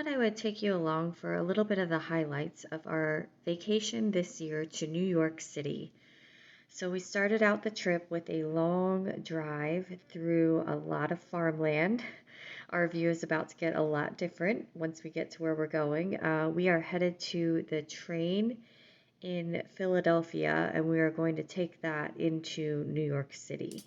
thought I would take you along for a little bit of the highlights of our vacation this year to New York City. So we started out the trip with a long drive through a lot of farmland. Our view is about to get a lot different once we get to where we're going. We are headed to the train in Philadelphia, and we are going to take that into New York City.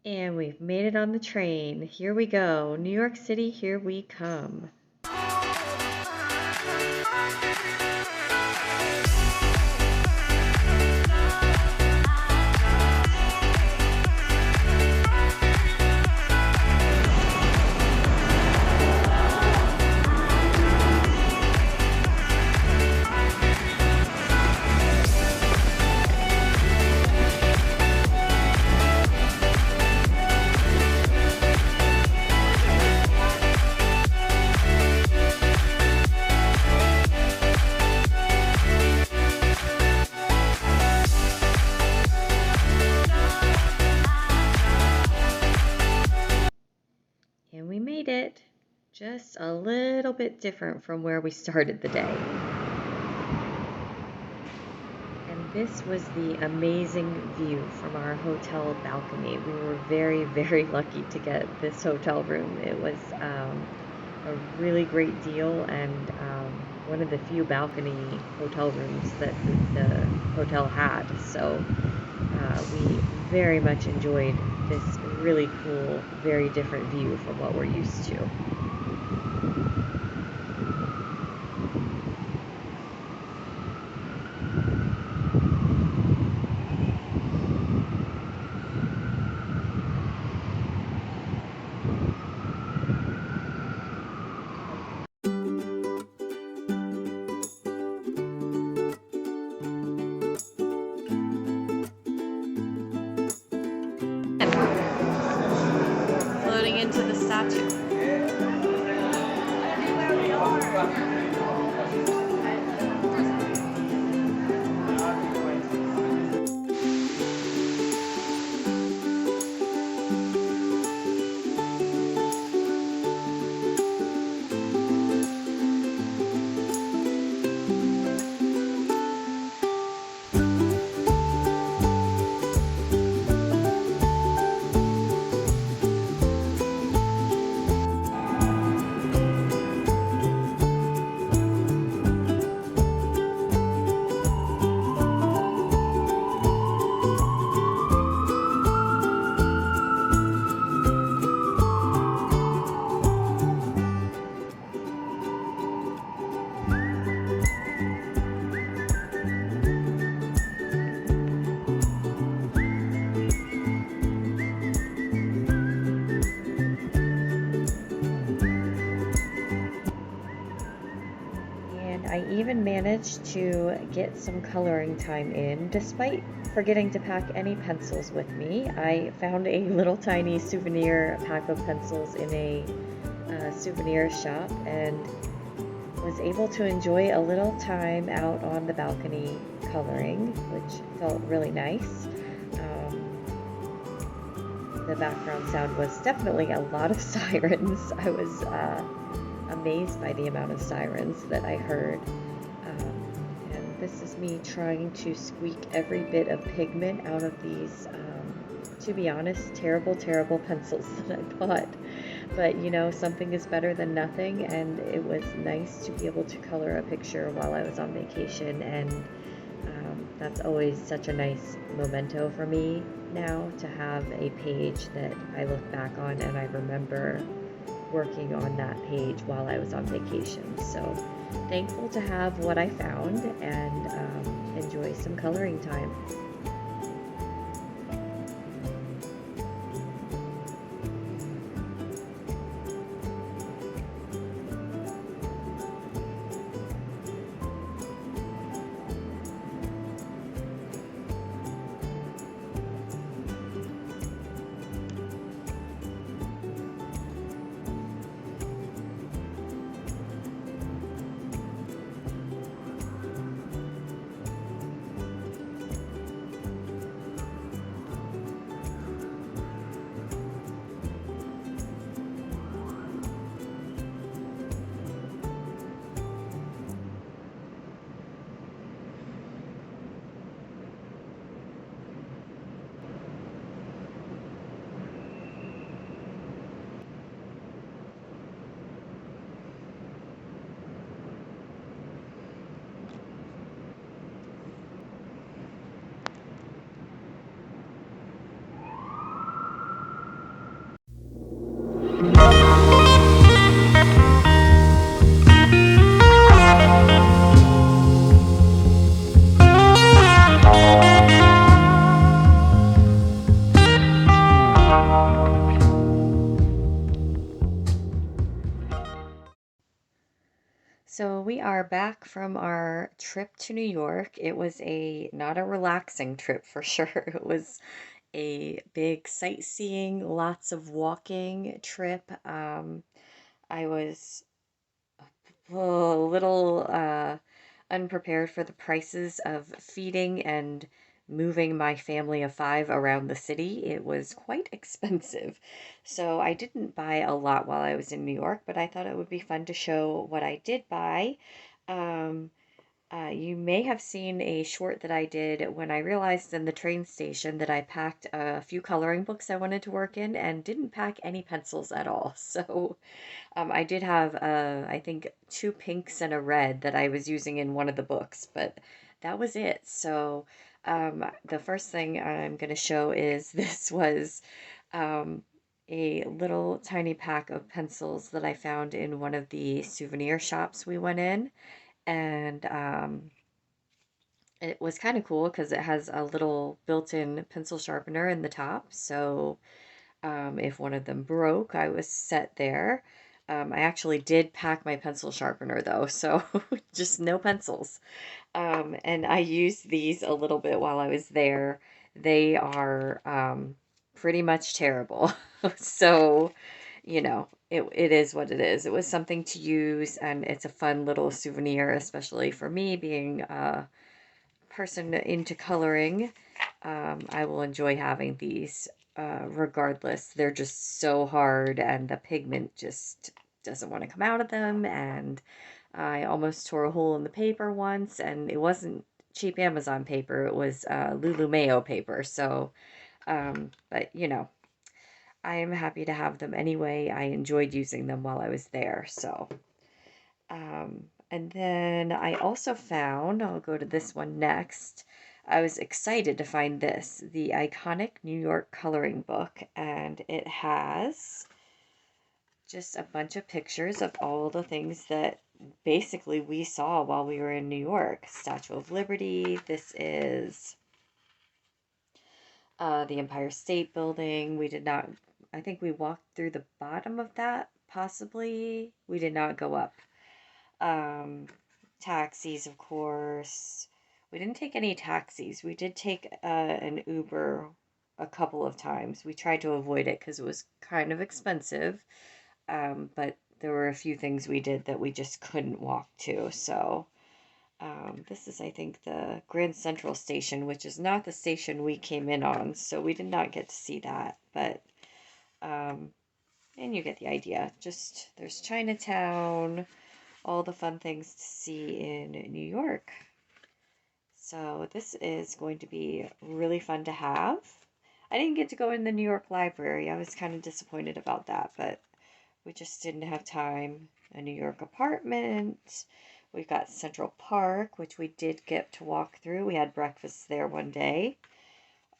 And we've made it on the train. Here we go. New York City, here we come. And we made it, just a little bit different from where we started the day. And this was the amazing view from our hotel balcony. We were very, very lucky to get this hotel room. It was a really great deal, and one of the few balcony hotel rooms that the hotel had. So we very much enjoyed this really cool, very different view from what we're used to. Floating into the statue. I even managed to get some coloring time in, despite forgetting to pack any pencils with me. I found a little tiny souvenir pack of pencils in a souvenir shop and was able to enjoy a little time out on the balcony coloring, which felt really nice. The background sound was definitely a lot of sirens. I was amazed by the amount of sirens that I heard. And this is me trying to squeak every bit of pigment out of these to be honest, terrible, terrible pencils that I bought. But you know, something is better than nothing, and it was nice to be able to color a picture while I was on vacation, and that's always such a nice memento for me now to have a page that I look back on and I remember working on that page while I was on vacation. So thankful to have what I found and enjoy some coloring time. So we are back from our trip to New York. It was a not a relaxing trip for sure. It was a big sightseeing, lots of walking trip. I was a little unprepared for the prices of feeding and moving my family of five around the city. It was quite expensive. So I didn't buy a lot while I was in New York, but I thought it would be fun to show what I did buy. Um, you may have seen a short that I did when I realized in the train station that I packed a few coloring books I wanted to work in and didn't pack any pencils at all. So I did have, I think, two pinks and a red that I was using in one of the books, but that was it. So the first thing I'm going to show is this was um, a little tiny pack of pencils that I found in one of the souvenir shops we went in. And it was kind of cool because it has a little built-in pencil sharpener in the top. So if one of them broke, I was set there. I actually did pack my pencil sharpener though, so just no pencils. And I used these a little bit while I was there. They are pretty much terrible. So, you know, it is what it is. It was something to use, and it's a fun little souvenir, especially for me being person into coloring. I will enjoy having these regardless. They're just so hard, and the pigment just doesn't want to come out of them. And I almost tore a hole in the paper once, and it wasn't cheap Amazon paper, it was Lulu Mayo paper. So, but you know, I am happy to have them anyway. I enjoyed using them while I was there. So, and then I also found, I'll go to this one next. I was excited to find this, the iconic New York coloring book, and it has just a bunch of pictures of all the things that basically we saw while we were in New York. Statue of Liberty, this is the Empire State Building. We did not, I think we walked through the bottom of that, possibly. We did not go up. Um, Taxis, of course. We didn't take any taxis. We did take an Uber a couple of times. We tried to avoid it because it was kind of expensive. But there were a few things we did that we just couldn't walk to. So this is, I think, the Grand Central Station, which is not the station we came in on. So we did not get to see that. But, and you get the idea. Just, there's Chinatown, all the fun things to see in New York. So this is going to be really fun to have. I didn't get to go in the New York Library. I was kind of disappointed about that, but we just didn't have time. A New York apartment. We got Central Park, which we did get to walk through. We had breakfast there one day.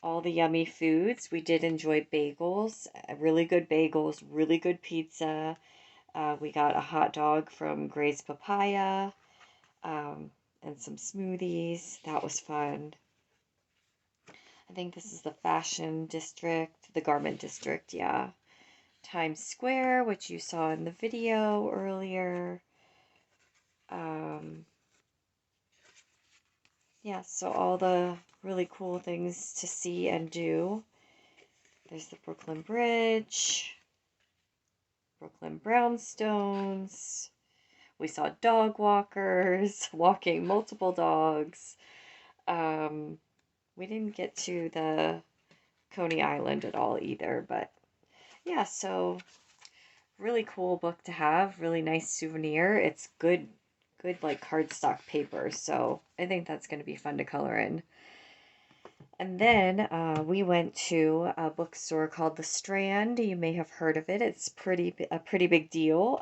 All the yummy foods. We did enjoy bagels, really good bagels, really good pizza. We got a hot dog from Gray's Papaya, and some smoothies. That was fun. I think this is the fashion district, the garment district, yeah. Times Square, which you saw in the video earlier. Um, yeah, so all the really cool things to see and do. There's the Brooklyn Bridge, Brooklyn Brownstones. We saw dog walkers walking multiple dogs. Um, we didn't get to the Coney Island at all either, but yeah, so really cool book to have, really nice souvenir. It's good like cardstock paper, so I think that's going to be fun to color in. And then we went to a bookstore called The Strand. You may have heard of it. It's a pretty big deal.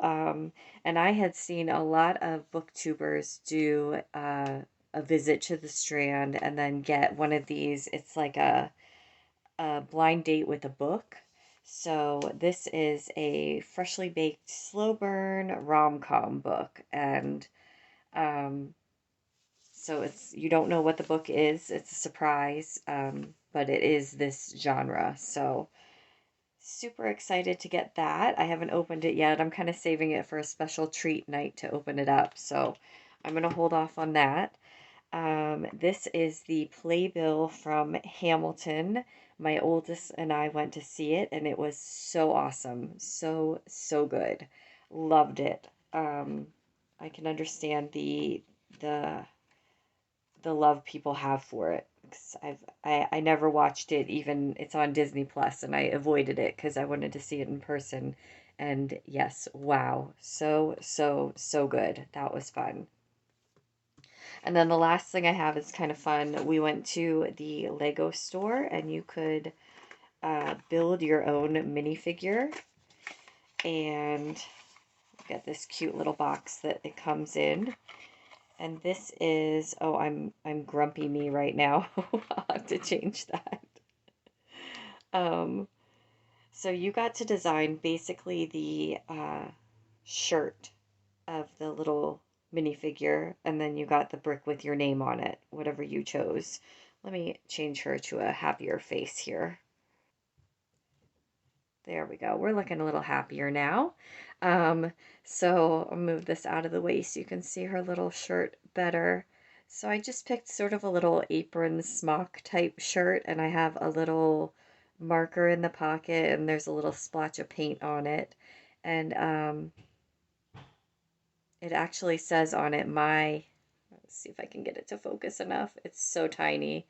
And I had seen a lot of booktubers do a visit to The Strand and then get one of these. It's like a blind date with a book. So this is a freshly baked slow burn rom-com book, and um, so you don't know what the book is. It's a surprise, but it is this genre. So super excited to get that. I haven't opened it yet. I'm kind of saving it for a special treat night to open it up. So I'm gonna hold off on that. This is the playbill from Hamilton. My oldest and I went to see it, and it was so awesome. So, so good. Loved it. I can understand the the love people have for it. 'Cause I never watched it, even it's on Disney Plus, and I avoided it because I wanted to see it in person. And yes, wow. So, so, so good. That was fun. And then the last thing I have is kind of fun. We went to the Lego store and you could build your own minifigure. And get this cute little box that it comes in. And this is, oh, I'm grumpy me right now. I'll have to change that. Um, so you got to design basically the shirt of the little minifigure, and then you got the brick with your name on it, whatever you chose. Let me change her to a happier face here. There we go. We're looking a little happier now. Um, so I'll move this out of the way so you can see her little shirt better. So I just picked sort of a little apron smock type shirt, and I have a little marker in the pocket, and there's a little splotch of paint on it. And it actually says on it, let's see if I can get it to focus enough. It's so tiny.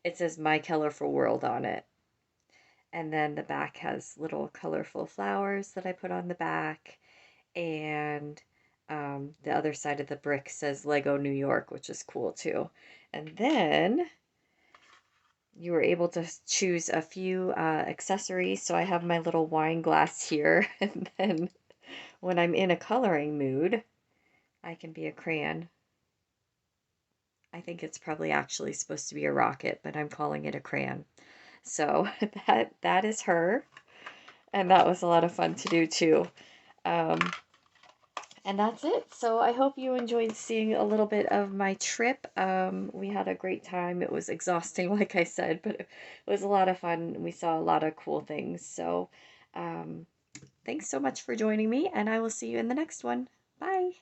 It says My Colorful World on it. And then the back has little colorful flowers that I put on the back. And the other side of the brick says Lego New York, which is cool too. And then you were able to choose a few accessories. So I have my little wine glass here. And then when I'm in a coloring mood, I can be a crayon. I think it's probably actually supposed to be a rocket, but I'm calling it a crayon. So that is her, and that was a lot of fun to do too. Um, and that's it. So I hope you enjoyed seeing a little bit of my trip. We had a great time. It was exhausting, like I said, but it was a lot of fun. We saw a lot of cool things. So um, thanks so much for joining me, and I will see you in the next one. Bye.